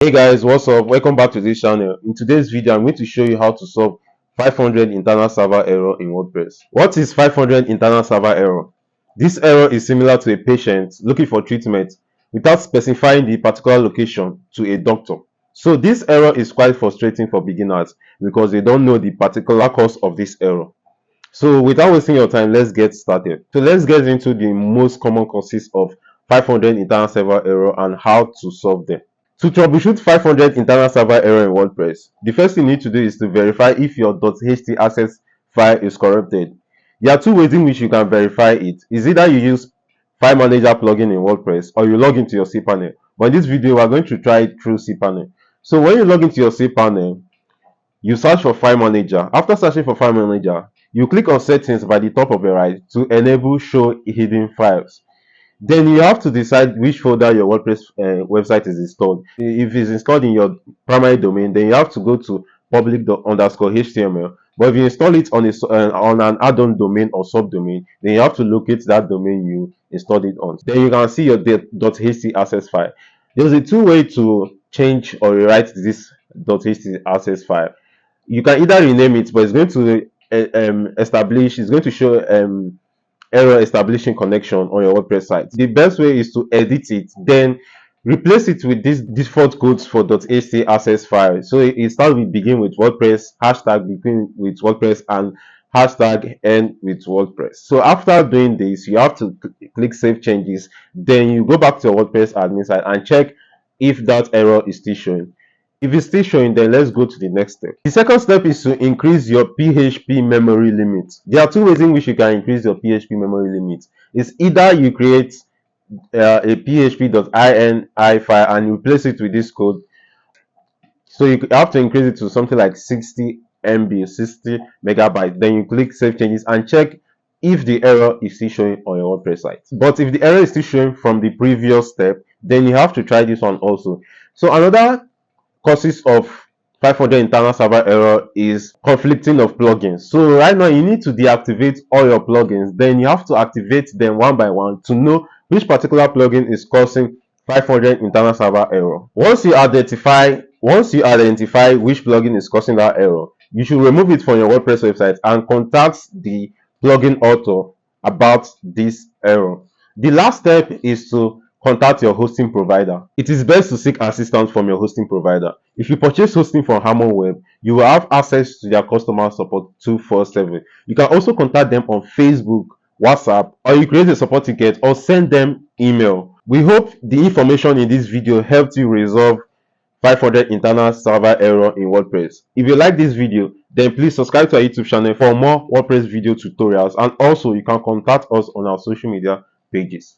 Hey guys, what's up? Welcome back to this channel. In today's video, I'm going to show you how to solve 500 internal server error in WordPress. What is 500 internal server error? This error is similar to a patient looking for treatment without specifying the particular location to a doctor. So this error is quite frustrating for beginners because they don't know the particular cause of this error. So without wasting your time, let's get started. So let's get into the most common causes of 500 internal server error and how to solve them. To troubleshoot 500 internal server error in WordPress, the first thing you need to do is to verify if your .ht access file is corrupted. There are two ways in which you can verify it. Is either you use File Manager plugin in WordPress or you log into your cPanel. But in this video, we are going to try it through cPanel. So when you log into your cPanel, you search for File Manager. After searching for File Manager, you click on Settings by the top of the right to enable Show Hidden Files. Then you have to decide which folder your WordPress website is installed. If it's installed in your primary domain, then you have to go to public_html. But if you install it on an add-on domain or subdomain, then you have to locate that domain you installed it on. Then you can see your .ht access file. There's a two-way to change or rewrite this .ht access file. You can either rename it, but it's going to it's going to show error establishing connection on your WordPress site. The best way is to edit it, then replace it with this default codes for .ht access file. So it starts with begin with WordPress, hashtag begin with WordPress, and hashtag end with WordPress. So after doing this, you have to click save changes. Then you go back to your WordPress admin site and check if that error is still showing. If it's still showing, then let's go to the next step. The second step is to increase your PHP memory limit. There are two ways in which you can increase your PHP memory limit. It's either you create a php.ini file and you replace it with this code. So you have to increase it to something like 60 MB, 60 megabytes. Then you click save changes and check if the error is still showing on your WordPress site. But if the error is still showing from the previous step, then you have to try this one also. So another causes of 500 internal server error is conflicting of plugins. So right now you need to deactivate all your plugins, then you have to activate them one by one to know which particular plugin is causing 500 internal server error. Once you identify which plugin is causing that error, you should remove it from your WordPress website and contact the plugin author about this error. The last step is to contact your hosting provider. It is best to seek assistance from your hosting provider. If you purchase hosting from Harmon Web, you will have access to their customer support 24/7. You can also contact them on Facebook, WhatsApp, or you create a support ticket or send them email. We hope the information in this video helped you resolve 500 internal server error in WordPress. If you like this video, then please subscribe to our YouTube channel for more WordPress video tutorials, and also you can contact us on our social media pages.